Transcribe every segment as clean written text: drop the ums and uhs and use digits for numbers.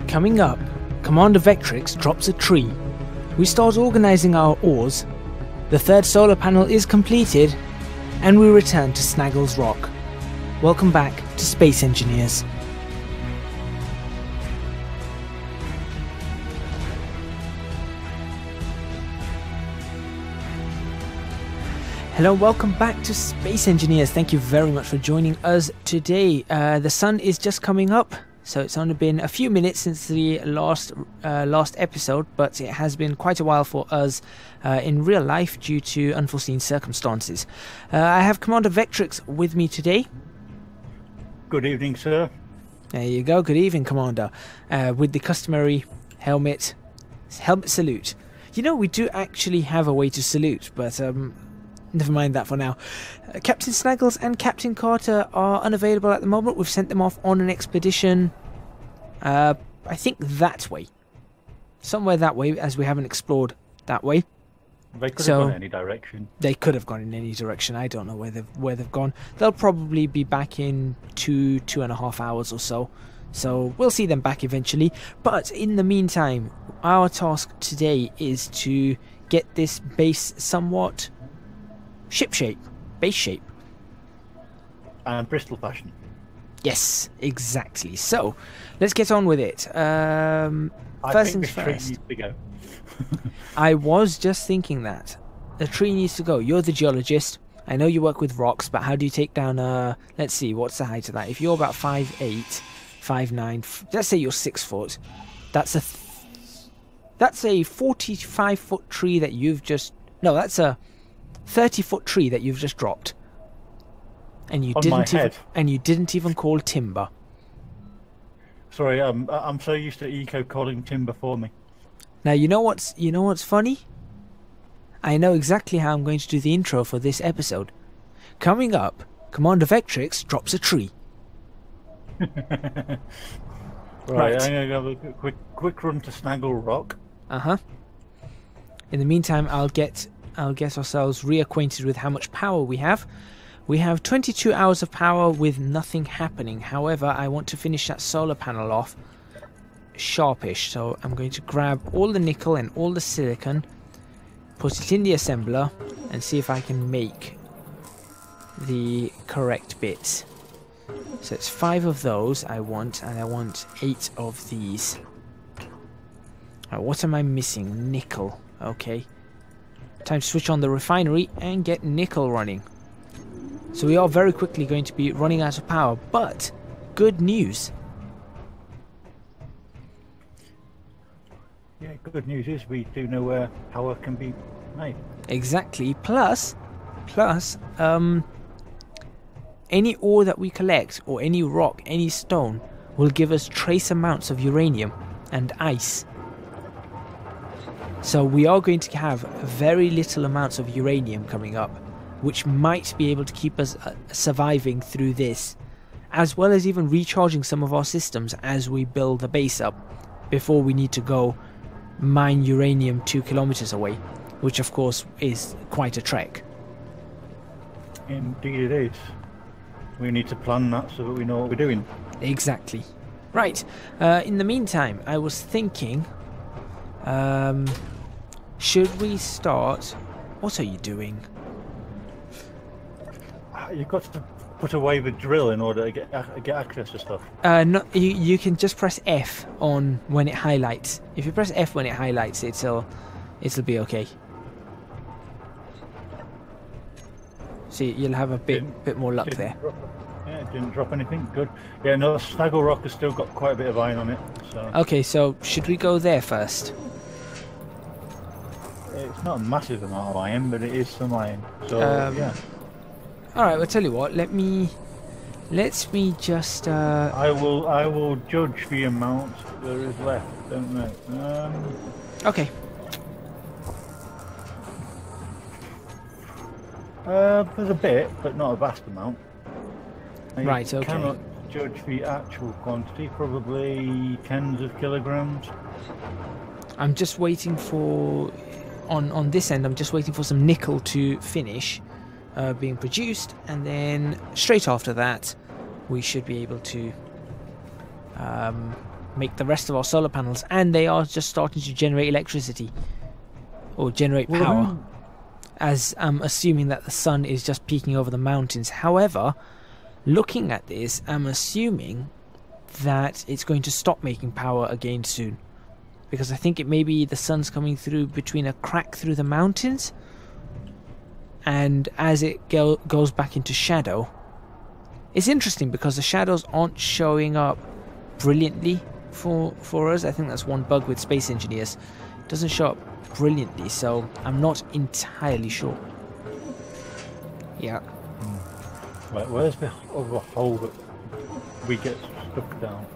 Coming up, Commander Vektrix drops a tree. We start organising our ores. The third solar panel is completed, and we return to Snaggles Rock. Welcome back to Space Engineers. Hello, welcome back to Space Engineers. Thank you very much for joining us today. The sun is just coming up, so it's only been a few minutes since the last episode, but it has been quite a while for us in real life due to unforeseen circumstances. I have Commander Vektrix with me today. Good evening, sir. There you go. Good evening, Commander. With the customary helmet salute. You know, we do actually have a way to salute, but never mind that for now. Captain Snaggles and Captain Carter are unavailable at the moment. We've sent them off on an expedition. I think that way. Somewhere that way, as we haven't explored that way. They could have gone in any direction. They could have gone in any direction. I don't know where they've gone. They'll probably be back in 2.5 hours or so. So we'll see them back eventually. But in the meantime, our task today is to get this base somewhat base shape. And Bristol fashion. Yes, exactly. So, let's get on with it. First things first. Needs to go. I was just thinking that. The tree needs to go. You're the geologist. I know you work with rocks, but how do you take down let's see, what's the height of that? If you're about 5'8", 5'9", let's say you're 6 foot. That's a 45-foot tree that you've just... No, that's a 30-foot tree that you've just dropped, and you didn't even call timber. Sorry, I'm so used to Eco calling timber for me. Now you know what's funny? I know exactly how I'm going to do the intro for this episode. Coming up, Commander Vektrix drops a tree. Right, I'm gonna go have a quick run to Snaggles Rock. In the meantime, I'll get ourselves reacquainted with how much power we have. We have 22 hours of power with nothing happening. However, I want to finish that solar panel off sharpish. So I'm going to grab all the nickel and all the silicon, put it in the assembler, and see if I can make the correct bits. So it's 5 of those I want, and I want 8 of these. What am I missing? Nickel. Okay. Time to switch on the refinery and get nickel running. So we are very quickly going to be running out of power, but good news. Yeah, good news is we do know where power can be made. Exactly. Plus, any ore that we collect, or any rock, any stone, will give us trace amounts of uranium and ice. So we are going to have very little amounts of uranium coming up, which might be able to keep us surviving through this, as well as even recharging some of our systems as we build the base up, before we need to go mine uranium 2 kilometers away, which of course is quite a trek. Indeed it is. We need to plan that so that we know what we're doing. Exactly. Right, in the meantime, I was thinking... should we start... What are you doing? You've got to put away the drill in order to get access to stuff. No, you can just press F on when it highlights. If you press F when it highlights, it'll be okay. See, you'll have a bit more luck there. Yeah, it didn't drop anything. Good. Yeah, no, Snaggles Rock has still got quite a bit of iron on it. So. Okay, so should we go there first? It's not a massive amount of iron, but it is some iron. So yeah. All right. Well, tell you what. Let me just. I will judge the amount there is left. Don't know. Okay. There's a bit, but not a vast amount. Right. Okay. I cannot judge the actual quantity. Probably tens of kilograms. I'm just waiting for. On this end, I'm just waiting for some nickel to finish being produced, and then straight after that we should be able to make the rest of our solar panels, and they are just starting to generate electricity or generate power. As I'm assuming that the sun is just peeking over the mountains. However, looking at this, I'm assuming that it's going to stop making power again soon, because I think it may be the sun's coming through between a crack through the mountains, and as it goes back into shadow, it's interesting because the shadows aren't showing up brilliantly for us. I think that's one bug with Space Engineers. It doesn't show up brilliantly, so I'm not entirely sure. Yeah. Right, where's the other hole that we get stuck down?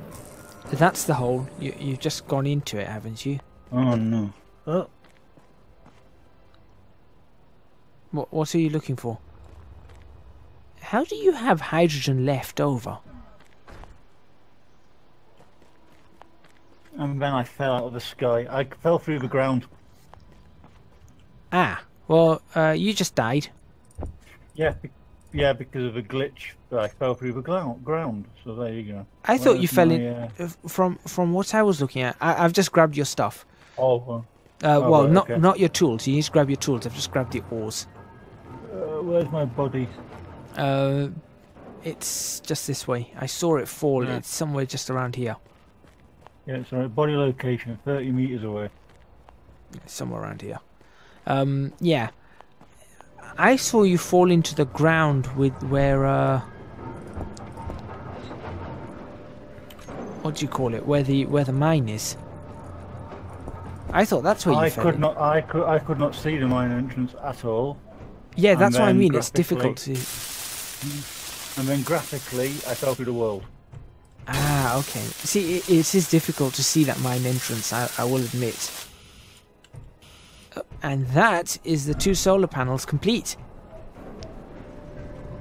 That's the hole. You've just gone into it, haven't you? Oh no. Oh. What are you looking for? How do you have hydrogen left over? And then I fell out of the sky. I fell through the ground. Ah, well, you just died. Yeah, because of a glitch. I fell through the ground. So there you go. I thought you fell in. From what I was looking at, I've just grabbed your stuff. Oh. Well, right, not okay. not your tools. You need to grab your tools. I've just grabbed the ores. Where's my body? It's just this way. I saw it fall. Yeah. It's somewhere just around here. Yeah, it's alright. Body location, 30 meters away. Somewhere around here. Yeah. I saw you fall into the ground with where what do you call it? Where the mine is. I thought that's where you fell in. I could not see the mine entrance at all. Yeah, that's what I mean. It's difficult to. And then graphically, I fell through the world. Ah, okay. See, it is difficult to see that mine entrance, I will admit. And that is the 2 solar panels complete.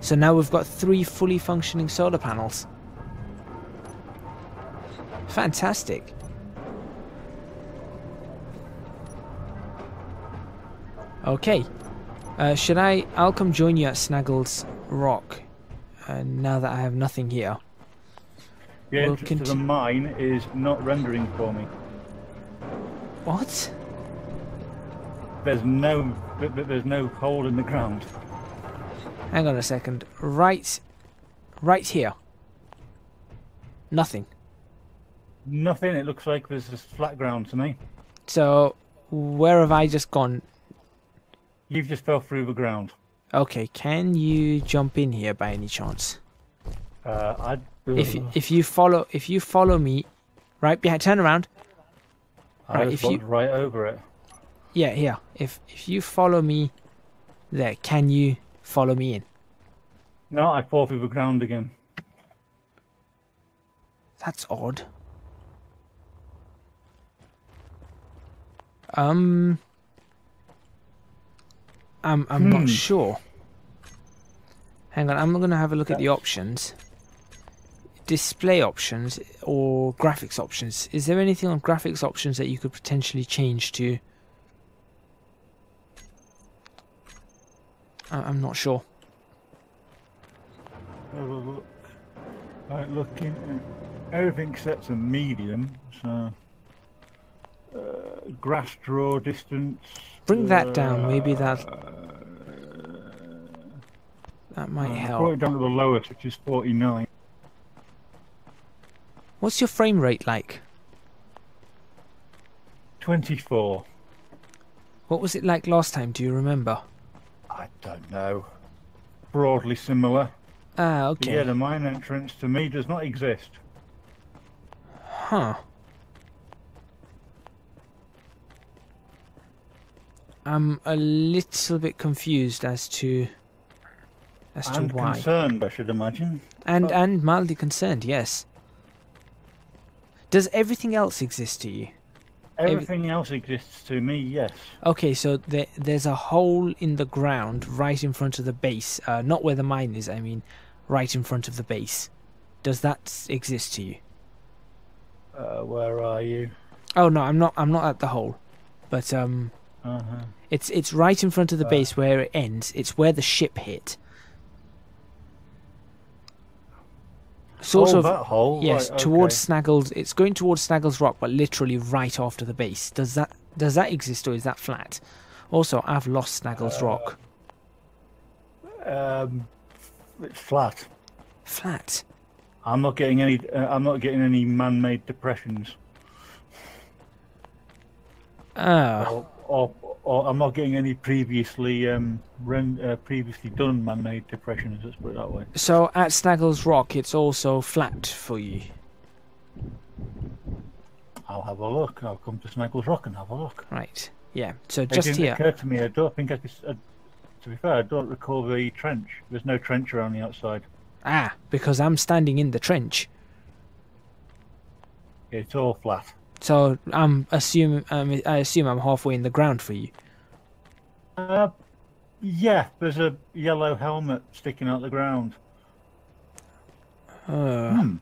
So now we've got 3 fully functioning solar panels. Fantastic. Okay. I'll come join you at Snaggles Rock. Now that I have nothing here. The entrance to the mine is not rendering for me. What? There's no hole in the ground. Hang on a second. Right here. Nothing. Nothing. It looks like there's just flat ground to me. So, where have I just gone? You've just fell through the ground. Okay, can you jump in here by any chance? If you follow me, right behind, turn around. Right, if you right over it. Yeah, here. If you follow me, there. Can you follow me in? No, I fall through the ground again. That's odd. I'm not sure. Hang on, I'm going to have a look at the options. Display options or graphics options. Is there anything on graphics options that you could potentially change to? I'm not sure. Have a look. Right, looking. Everything sets a medium, so grass draw distance. Bring that down. Maybe that might help. Brought it down to the lowest, which is 49. What's your frame rate like? 24. What was it like last time? Do you remember? I don't know. Broadly similar. Ah, okay. But yeah, the mine entrance to me does not exist. Huh. I'm a little bit confused as to why. Concerned, I should imagine. And mildly concerned, yes. Does everything else exist to you? Everything else exists to me, yes. Okay, so there's a hole in the ground right in front of the base. Not where the mine is, I mean, right in front of the base. Does that exist to you? Where are you? Oh no, I'm not at the hole, but it's right in front of the base where it ends. It's where the ship hit. Sort Oh, of. that hole. Yes, Right, towards okay. Snaggles. It's going towards Snaggles Rock, but literally right after the base. Does that exist, or is that flat? Also, I've lost Snaggles Rock. It's flat. Flat. I'm not getting any. I'm not getting any man-made depressions. Oh, Or I'm not getting any previously previously done man-made depressions. Let's put it that way. so at Snaggles Rock, it's also flat for you. I'll have a look. I'll come to Snaggles Rock and have a look. Right. Yeah. So It just didn't here. occur to me. I don't think I could. To be fair, I don't recall the trench. There's no trench around the outside. Ah, because I'm standing in the trench. It's all flat. So I assume I'm halfway in the ground for you. Yeah, there's a yellow helmet sticking out the ground. That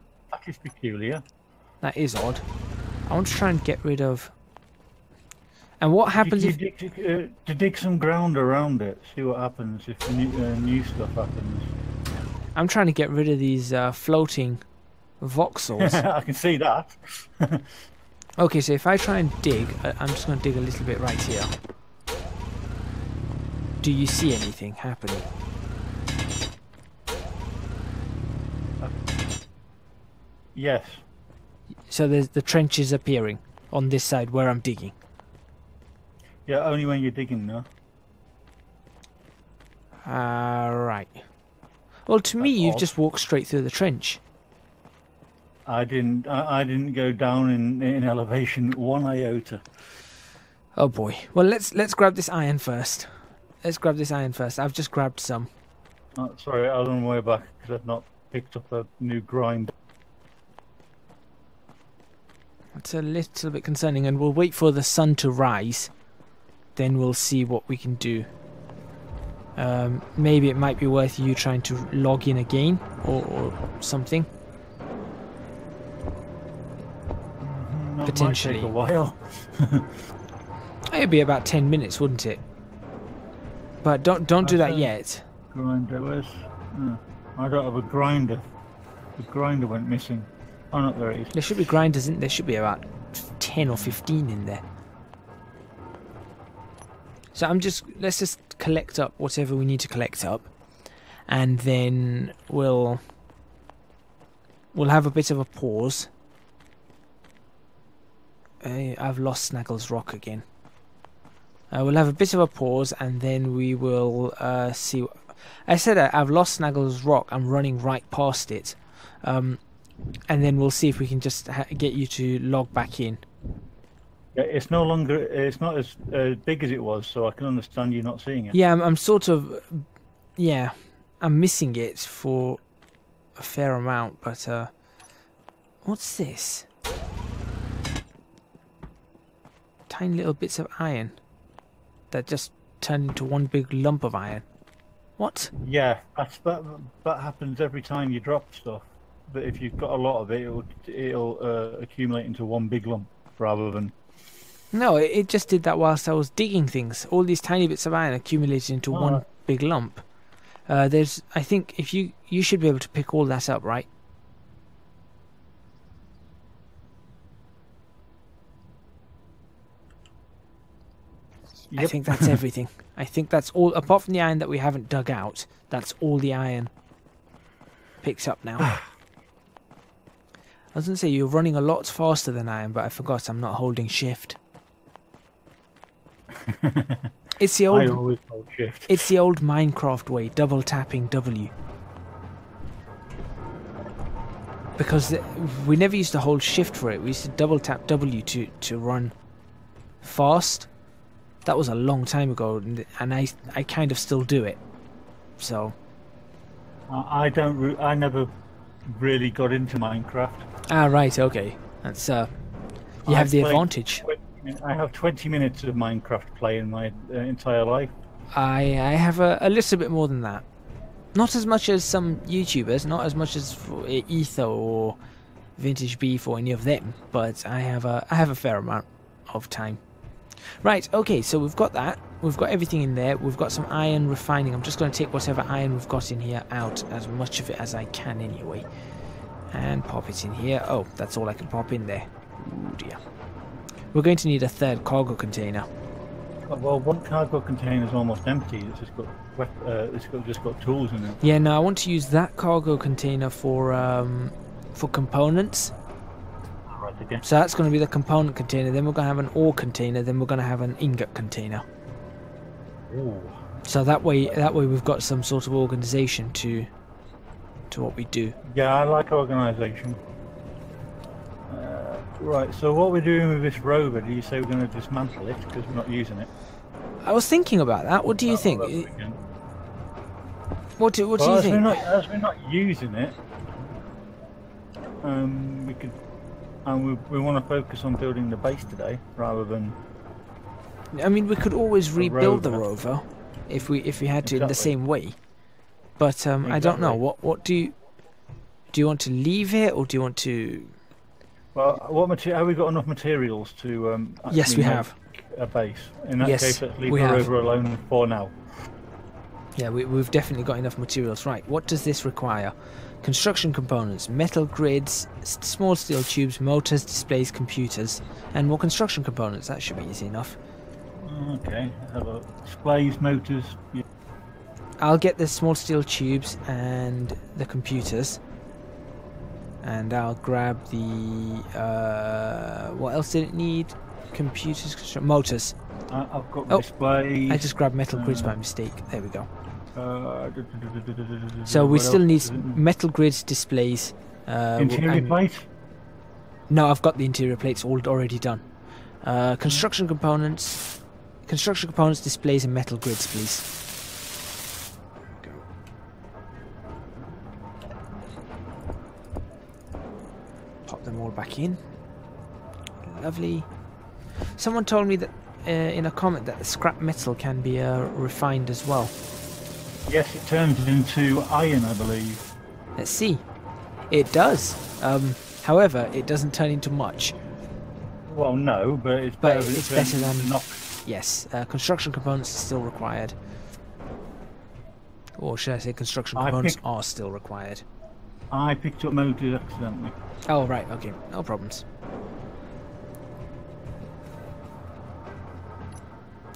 is peculiar. That is odd. I want to try and get rid of. And what happens if? To dig some ground around it, see what happens if new stuff happens. I'm trying to get rid of these floating voxels. I can see that. Okay, so if I try and dig, I'm just going to dig a little bit right here. Do you see anything happening? Yes. So there's the trench is appearing on this side where I'm digging. Yeah, only when you're digging, no. Right. Well, to me, That's you've odd. just walked straight through the trench. I didn't go down in elevation one iota. Oh boy. Well, let's grab this iron first. Let's grab this iron first. I've just grabbed some. Oh, sorry, I was on my way back because I've not picked up a new grind. It's a little bit concerning, and we'll wait for the sun to rise. Then we'll see what we can do. Maybe it might be worth you trying to log in again or something. That Potentially. might take a while. It'd be about 10 minutes, wouldn't it? But don't do that yet. Grinder, where's... I don't have a grinder. The grinder went missing. Oh, not there it is. There should be grinders in there. Should be about 10 or 15 in there. So let's just collect up whatever we need to collect up, and then we'll have a bit of a pause. I've lost Snaggles Rock again. We'll have a bit of a pause, and then we will see. I said I've lost Snaggles Rock. I'm running right past it, and then we'll see if we can just get you to log back in. Yeah, it's no longer. It's not as big as it was, so I can understand you not seeing it. Yeah, I'm sort of. Yeah, I'm missing it for a fair amount, but what's this? Tiny little bits of iron that just turn into one big lump of iron. What? Yeah, that happens every time you drop stuff. But if you've got a lot of it, it'll accumulate into one big lump rather than. No, it just did that whilst I was digging things. All these tiny bits of iron accumulated into one big lump. I think if you should be able to pick all that up, right? Yep. I think that's everything. I think that's all, apart from the iron that we haven't dug out. That's all the iron picks up now. I was going to say, you're running a lot faster than I am, but I forgot I'm not holding shift. It's the I old, always hold shift. it's the old Minecraft way, double tapping W. Because we never used to hold shift for it. We used to double tap W to run fast. That was a long time ago, and I kind of still do it. So I never really got into Minecraft. right, okay. That's you have the advantage. I have 20 minutes of Minecraft play in my entire life. I have a little bit more than that. Not as much as some YouTubers, not as much as for Ether or Vintage Beef or any of them, but I have a fair amount of time. Right, okay, so we've got that. We've got everything in there. We've got some iron refining. I'm just going to take whatever iron we've got in here out, as much of it as I can anyway. And pop it in here. Oh, that's all I can pop in there. Oh dear. We're going to need a third cargo container. Well, one cargo container is almost empty. It's just got tools in it. Yeah, no, I want to use that cargo container for components. Right, okay. So that's going to be the component container. Then we're going to have an ore container. Then we're going to have an ingot container. Ooh. So that way we've got some sort of organization to what we do. Yeah, I like organisation. Right, so what we're doing with this rover, do you say we're going to dismantle it because we're not using it? I was thinking about that. What do you think? What do you think? As we're not using it, we could, and we want to focus on building the base today rather than. I mean, we could always rebuild the rover if we had to in the same way. But exactly. I don't know. What do you want to leave it, or do you want to? Well, have we got enough materials to? Yes, we have a base. In that case, let's leave the rover alone for now. Yeah, we've definitely got enough materials. Right, what does this require? Construction components, metal grids, small steel tubes, motors, displays, computers, and more construction components. That should be easy enough. Okay, displays, motors. Yeah. I'll get the small steel tubes and the computers. And I'll grab the... what else did it need? Computers, motors. I've got displays. I just grabbed metal grids by mistake. There we go. So we still need metal grids, displays. Interior plates? No, I've got the interior plates already done. Construction components, displays, and metal grids, please. Them all back in. Lovely. Someone told me that in a comment that the scrap metal can be refined as well. Yes, it turns into iron, I believe. Let's see. It does. However, it doesn't turn into much. Well, no, but it's better than not. Yes, construction components are still required. Or should I say construction components are still required. I picked up motors accidentally. Oh, right, okay, no problems.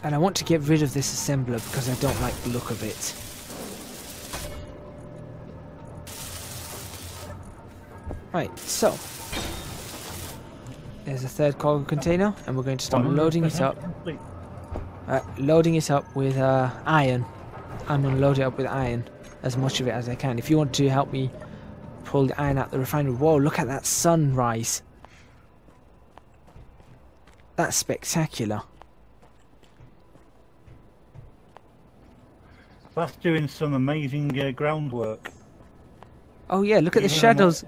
And I want to get rid of this assembler because I don't like the look of it. Right, so there's a third cargo container, and we're going to start loading it up. Loading it up with iron. I'm going to load it up with iron, as much of it as I can. If you want to help me pull the iron out the refinery. Whoa, look at that sunrise. That's spectacular. That's doing some amazing groundwork. Oh yeah, look at the shadows.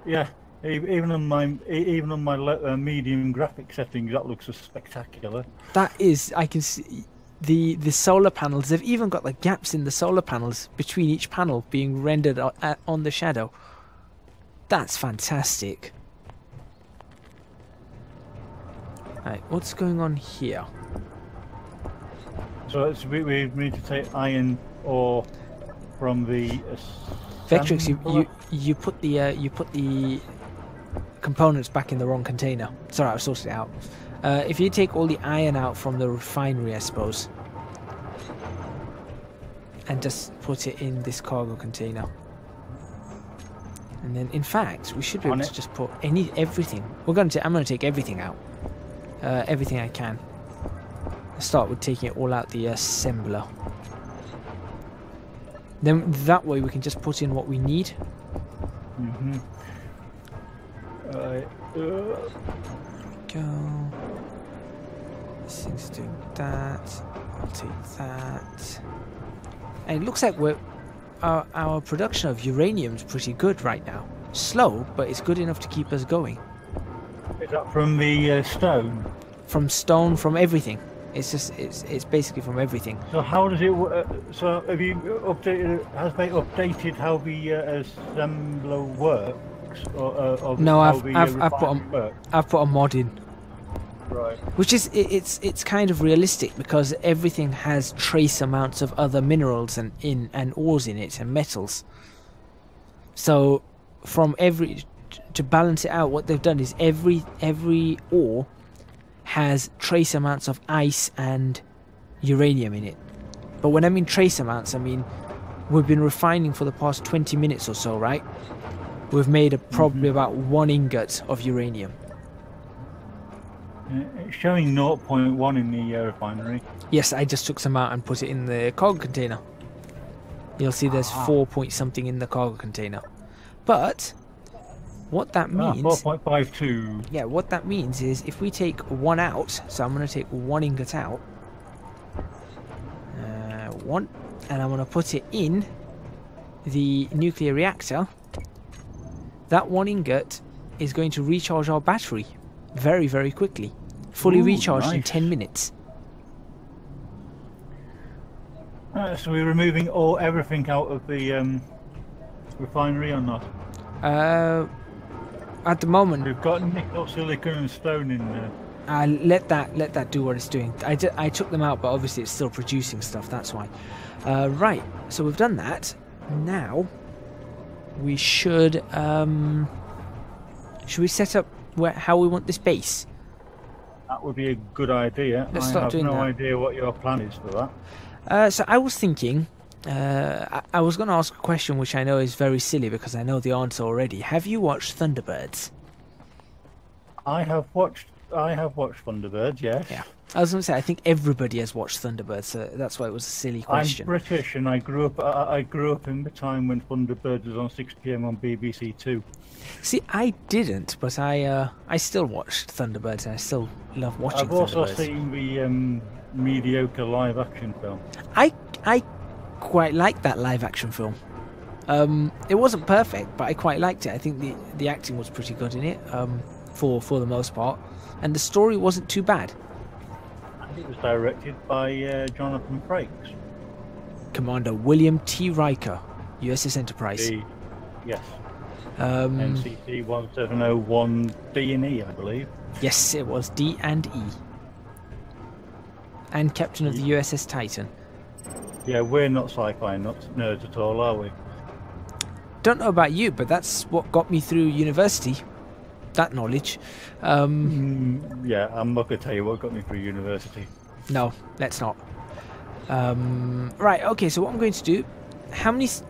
Yeah, even on my medium graphic settings, that looks spectacular. That is, I can see the solar panels. They've even got the gaps in the solar panels between each panel being rendered on the shadow. That's fantastic. Right, what's going on here? So we need to take iron ore from the Vektrix, you put the components back in the wrong container. Sorry, I sorted it out. If you take all the iron out from the refinery, I suppose, and just put it in this cargo container. And then, in fact, we should be able to just put everything. I'm going to take everything out. Everything I can. I'll start with taking it all out the assembler. Then that way we can just put in what we need. Mm-hmm. Go. This thing's doing that. I'll take that. And it looks like our production of uranium is pretty good right now. Slow, but it's good enough to keep us going. Is that from the stone? From stone, from everything. It's basically from everything. So how does it work? So have you updated? Has they updated how the assembler works? No, I've put a mod in. Right. Which is it's kind of realistic because everything has trace amounts of other minerals and ores in it and metals. So from every to balance it out, what they've done is every ore has trace amounts of ice and uranium in it. But when I mean trace amounts, I mean we've been refining for the past 20 minutes or so, right? We've made probably about 1 ingot of uranium. It's showing 0.1 in the refinery. Yes, I just took some out and put it in the cargo container. You'll see there's 4 point something in the cargo container. But what that means... 4.52. Yeah, what that means is if we take 1 out, so I'm going to take 1 ingot out. 1, and I'm going to put it in the nuclear reactor. That 1 ingot is going to recharge our battery very, very quickly. Fully recharged in 10 minutes. So we're removing everything out of the refinery or not? At the moment, we've got nickel, silicon, and stone in there. Let that do what it's doing. I took them out, but obviously it's still producing stuff. That's why. Right. So we've done that. Now we should we set up how we want this base? That would be a good idea. Let's start doing that. I have no idea what your plan is for that. So I was thinking, I was going to ask a question which I know is very silly because I know the answer already. Have you watched Thunderbirds? I have watched Thunderbirds, yes. Yeah. I was going to say, I think everybody has watched Thunderbirds, so that's why it was a silly question. I'm British, and I grew up in the time when Thunderbirds was on 6 PM on BBC Two. See, I didn't, but I still watched Thunderbirds, and I still love watching Thunderbirds. I've also seen the mediocre live-action film. I quite liked that live-action film. It wasn't perfect, but I quite liked it. I think the acting was pretty good in it, for the most part, and the story wasn't too bad. And it was directed by Jonathan Frakes. Commander William T. Riker, USS Enterprise. Yes. NCC 1701 D and E, I believe. Yes, it was D and E. And captain of the USS Titan. Yeah, we're not sci-fi nerds at all, are we? Don't know about you, but that's what got me through university. That knowledge. Yeah, I'm not going to tell you what got me through university. No, let's not. Right, okay, so what I'm going to do...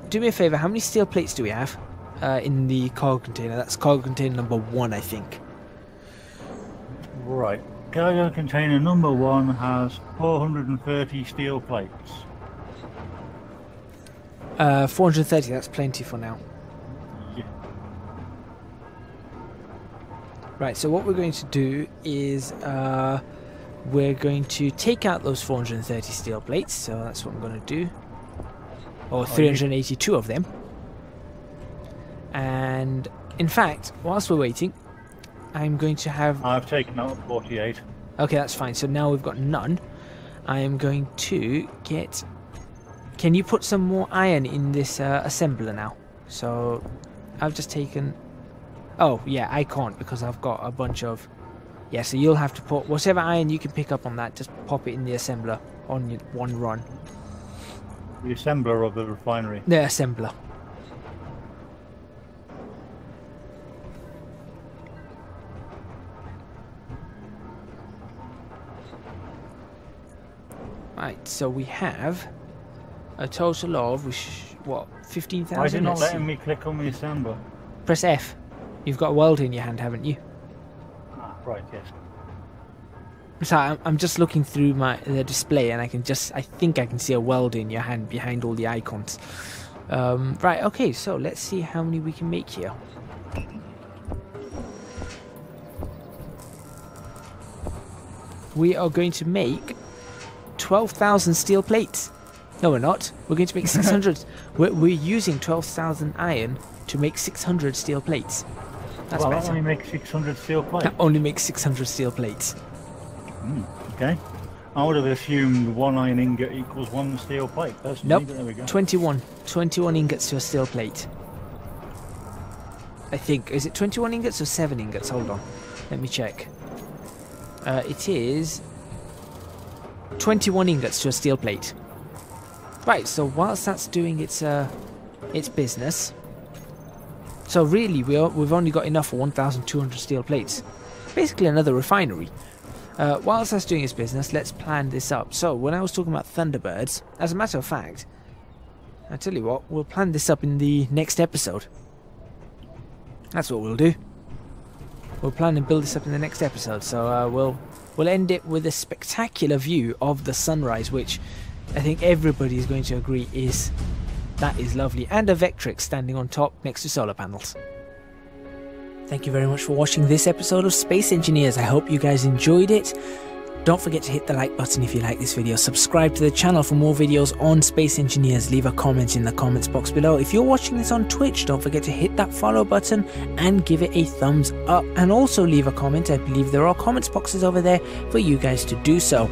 do me a favour, how many steel plates do we have in the cargo container? That's cargo container number 1, I think. Right. Cargo container number 1 has 430 steel plates. 430, that's plenty for now. Yeah. Right, so what we're going to do is we're going to take out those 430 steel plates, so that's what I'm going to do. Or 382 of them. And in fact, whilst we're waiting, I'm going to have... I've taken out 48. Okay, that's fine. So now we've got none. I am going to get... Can you put some more iron in this assembler now? So I've just taken... Oh, yeah, I can't because I've got a bunch of... Yeah, so you'll have to put whatever iron you can pick up on that, just pop it in the assembler on your 1 run. The assembler of the refinery? The assembler. Right, so we have a total of, what, 15,000? Why is it not letting me click on the assembler? Press F. You've got a weld in your hand, haven't you? Ah, right, yes. So I'm just looking through the display, and I think I can see a weld in your hand behind all the icons. Right, okay, so let's see how many we can make here. We are going to make 12,000 steel plates. No, we're not. We're going to make 600. We're using 12,000 iron to make 600 steel plates. That's better. That only makes 600 steel plates. That only makes 600 steel plates. Okay. I would have assumed 1 iron ingot equals 1 steel plate. Nope. There we go. 21 ingots to a steel plate. I think. Is it 21 ingots or 7 ingots? Hold on. Let me check. It is 21 ingots to a steel plate. Right, so whilst that's doing its business, So really, we've only got enough for 1,200 steel plates. Basically another refinery. Whilst that's doing its business, let's plan this up. So when I was talking about Thunderbirds, as a matter of fact, I tell you what, we'll plan this up in the next episode. That's what we'll do. We'll plan and build this up in the next episode. So we'll end it with a spectacular view of the sunrise, which I think everybody is going to agree is lovely, and a Vektrix standing on top next to solar panels. Thank you very much for watching this episode of Space Engineers. I hope you guys enjoyed it. Don't forget to hit the like button if you like this video. Subscribe to the channel for more videos on Space Engineers. Leave a comment in the comments box below. If you're watching this on Twitch, don't forget to hit that follow button and give it a thumbs up. And also leave a comment. I believe there are comments boxes over there for you guys to do so.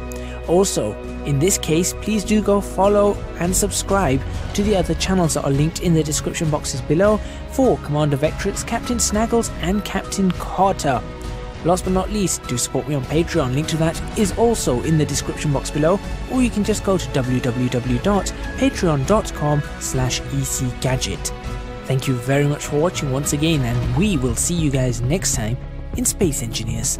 Also, in this case, please do go follow and subscribe to the other channels that are linked in the description boxes below for Commander Vektrix, Captain Snaggles and Captain Carter. Last but not least, do support me on Patreon. Link to that is also in the description box below, or you can just go to www.patreon.com/ecgadget. Thank you very much for watching once again, and we will see you guys next time in Space Engineers.